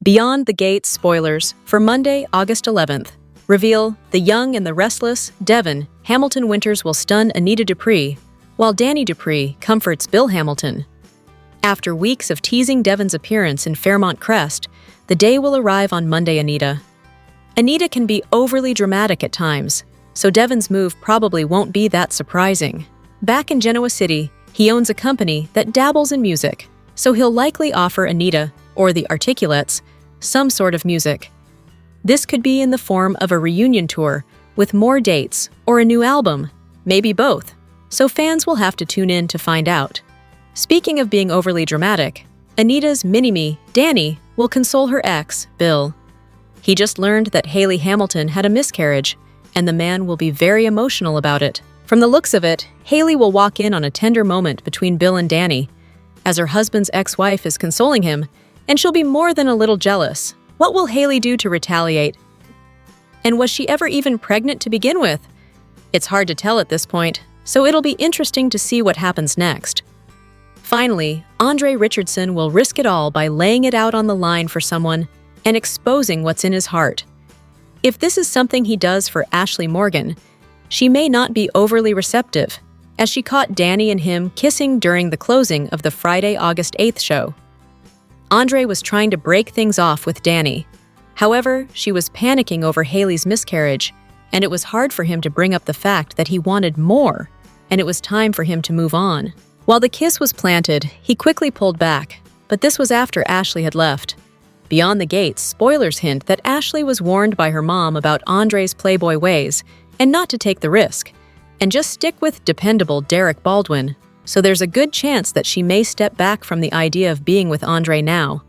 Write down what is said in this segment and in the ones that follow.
Beyond the Gates spoilers for Monday, August 11th. Reveal the young and the restless Devon Hamilton Winters will stun Anita Dupree, while Dani Dupree comforts Bill Hamilton. After weeks of teasing Devon's appearance in Fairmont Crest, the day will arrive on Monday. Anita can be overly dramatic at times, so Devon's move probably won't be that surprising. Back in Genoa City, he owns a company that dabbles in music, so he'll likely offer Anita, or the Articulates, some sort of music. This could be in the form of a reunion tour with more dates or a new album, maybe both, so fans will have to tune in to find out. Speaking of being overly dramatic, Anita's mini-me, Dani, will console her ex, Bill. He just learned that Hayley Hamilton had a miscarriage, and the man will be very emotional about it. From the looks of it, Hayley will walk in on a tender moment between Bill and Dani, as her husband's ex-wife is consoling him, and she'll be more than a little jealous. What will Hayley do to retaliate? And was she ever even pregnant to begin with? It's hard to tell at this point, so it'll be interesting to see what happens next. Finally, Andre Richardson will risk it all by laying it out on the line for someone and exposing what's in his heart. If this is something he does for Ashley Morgan, she may not be overly receptive, as she caught Dani and him kissing during the closing of the Friday, August 8th show. Andre was trying to break things off with Dani. However, she was panicking over Hayley's miscarriage, and it was hard for him to bring up the fact that he wanted more, and it was time for him to move on. While the kiss was planted, he quickly pulled back, but this was after Ashley had left. Beyond the Gates spoilers hint that Ashley was warned by her mom about Andre's playboy ways and not to take the risk, and just stick with dependable Derek Baldwin, so there's a good chance that she may step back from the idea of being with Andre now.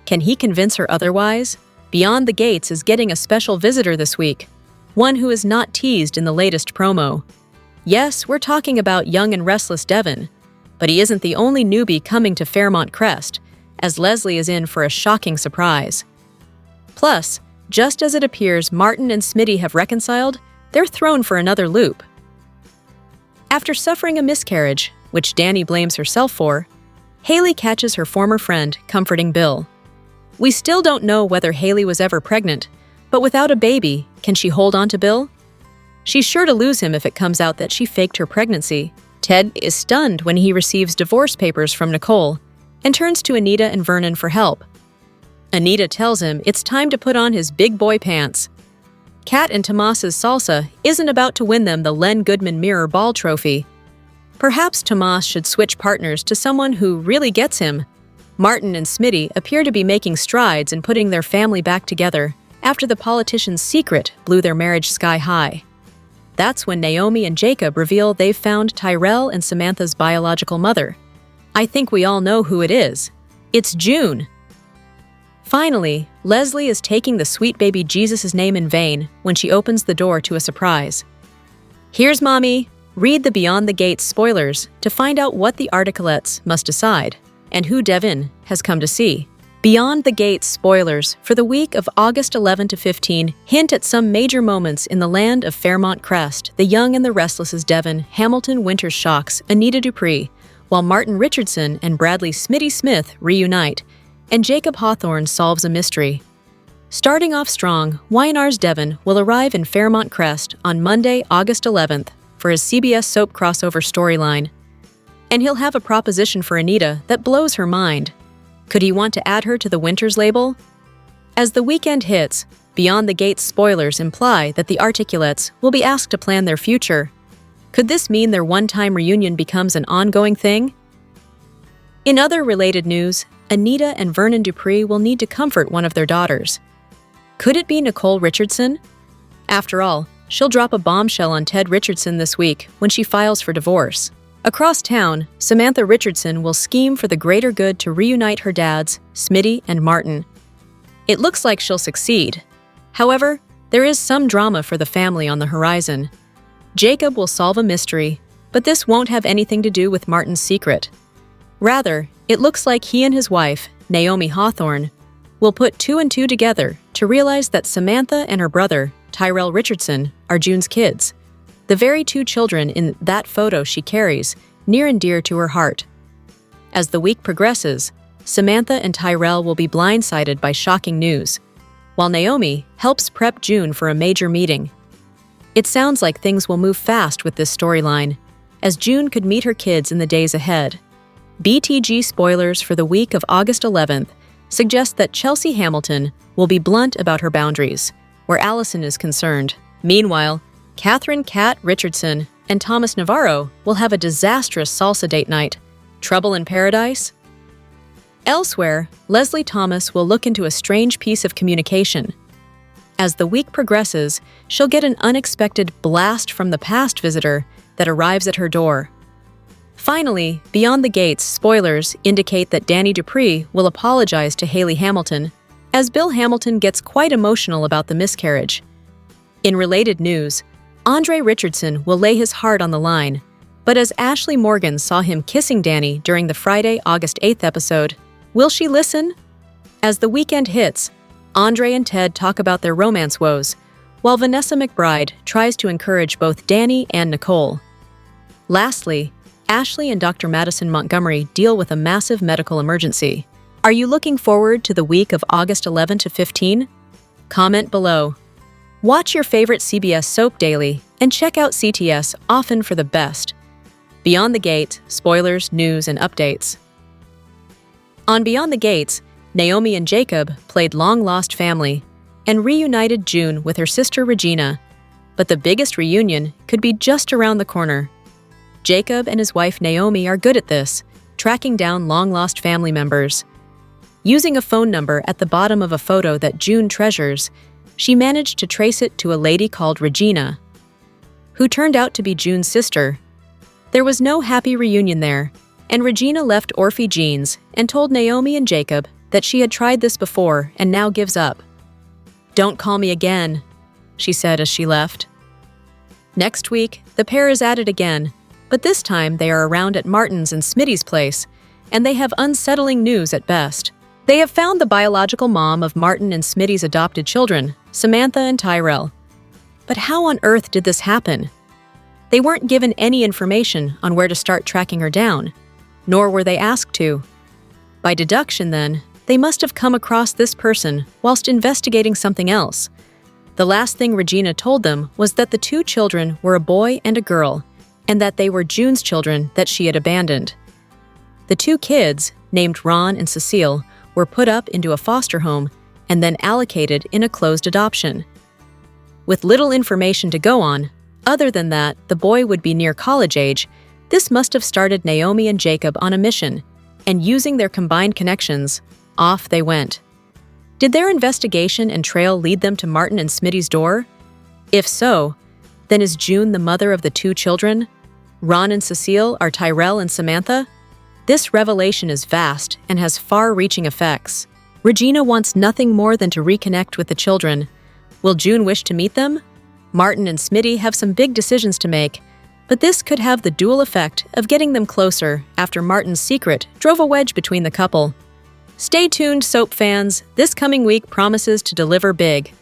Can he convince her otherwise? Beyond the Gates is getting a special visitor this week, one who is not teased in the latest promo. Yes, we're talking about young and restless Devon, but he isn't the only newbie coming to Fairmont Crest, as Leslie is in for a shocking surprise. Plus, just as it appears Martin and Smitty have reconciled, they're thrown for another loop. After suffering a miscarriage, which Dani blames herself for, Hayley catches her former friend comforting Bill. We still don't know whether Hayley was ever pregnant, but without a baby, can she hold on to Bill? She's sure to lose him if it comes out that she faked her pregnancy. Ted is stunned when he receives divorce papers from Nicole and turns to Anita and Vernon for help. Anita tells him it's time to put on his big boy pants. Kat and Tomas's salsa isn't about to win them the Len Goodman Mirror Ball Trophy. Perhaps Tomas should switch partners to someone who really gets him. Martin and Smitty appear to be making strides in putting their family back together after the politician's secret blew their marriage sky high. That's when Naomi and Jacob reveal they've found Tyrell and Samantha's biological mother. I think we all know who it is. It's June. Finally, Leslie is taking the sweet baby Jesus' name in vain when she opens the door to a surprise. Here's Mommy. Read the Beyond the Gates spoilers to find out what the Articulates must decide and who Devon has come to see. Beyond the Gates spoilers for the week of August 11 to 15 hint at some major moments in the land of Fairmont Crest. The young and the restless as Devon Hamilton Winters shocks Anita Dupree, while Martin Richardson and Bradley Smitty Smith reunite, and Jacob Hawthorne solves a mystery. Starting off strong, Y&R's Devon will arrive in Fairmont Crest on Monday, August 11th for his CBS soap crossover storyline. And he'll have a proposition for Anita that blows her mind. Could he want to add her to the Winters label? As the weekend hits, Beyond the Gates spoilers imply that the Articulates will be asked to plan their future. Could this mean their one-time reunion becomes an ongoing thing? In other related news, Anita and Vernon Dupree will need to comfort one of their daughters. Could it be Nicole Richardson? After all, she'll drop a bombshell on Ted Richardson this week when she files for divorce. Across town, Samantha Richardson will scheme for the greater good to reunite her dads, Smitty and Martin. It looks like she'll succeed. However, there is some drama for the family on the horizon. Jacob will solve a mystery, but this won't have anything to do with Martin's secret. Rather, it looks like he and his wife, Naomi Hawthorne, will put two and two together to realize that Samantha and her brother, Tyrell Richardson, are June's kids, the very two children in that photo she carries near and dear to her heart. As the week progresses, Samantha and Tyrell will be blindsided by shocking news, while Naomi helps prep June for a major meeting. It sounds like things will move fast with this storyline, as June could meet her kids in the days ahead. BTG spoilers for the week of August 11th suggest that Chelsea Hamilton will be blunt about her boundaries, where Allison is concerned. Meanwhile, Catherine Kat Richardson and Thomas Navarro will have a disastrous salsa date night. Trouble in paradise? Elsewhere, Leslie Thomas will look into a strange piece of communication. As the week progresses, she'll get an unexpected blast from the past visitor that arrives at her door. Finally, Beyond the Gates spoilers indicate that Dani Dupree will apologize to Hayley Hamilton, as Bill Hamilton gets quite emotional about the miscarriage. In related news, Andre Richardson will lay his heart on the line, but as Ashley Morgan saw him kissing Dani during the Friday, August 8th episode, will she listen? As the weekend hits, Andre and Ted talk about their romance woes, while Vanessa McBride tries to encourage both Dani and Nicole. Lastly, Ashley and Dr. Madison Montgomery deal with a massive medical emergency. Are you looking forward to the week of August 11 to 15? Comment below. Watch your favorite CBS soap daily and check out CTS often for the best. Beyond the Gate, spoilers, news, and updates. On Beyond the Gates, Naomi and Jacob played long-lost family and reunited June with her sister Regina, but the biggest reunion could be just around the corner. Jacob and his wife Naomi are good at this, tracking down long-lost family members. Using a phone number at the bottom of a photo that June treasures, she managed to trace it to a lady called Regina, who turned out to be June's sister. There was no happy reunion there, and Regina left Orphe Jeans and told Naomi and Jacob that she had tried this before and now gives up. "Don't call me again," she said as she left. Next week, the pair is at it again, but this time they are around at Martin's and Smitty's place, and they have unsettling news at best. They have found the biological mom of Martin and Smitty's adopted children, Samantha and Tyrell. But how on earth did this happen? They weren't given any information on where to start tracking her down, nor were they asked to. By deduction, then, they must have come across this person whilst investigating something else. The last thing Regina told them was that the two children were a boy and a girl, and that they were June's children that she had abandoned. The two kids, named Ron and Cecile, were put up into a foster home and then allocated in a closed adoption. With little information to go on, other than that the boy would be near college age, this must have started Naomi and Jacob on a mission, and using their combined connections, off they went. Did their investigation and trail lead them to Martin and Smitty's door? If so, then is June the mother of the two children? Ron and Cecile are Tyrell and Samantha? This revelation is vast and has far-reaching effects. Regina wants nothing more than to reconnect with the children. Will June wish to meet them? Martin and Smitty have some big decisions to make, but this could have the dual effect of getting them closer after Martin's secret drove a wedge between the couple. Stay tuned, soap fans. This coming week promises to deliver big.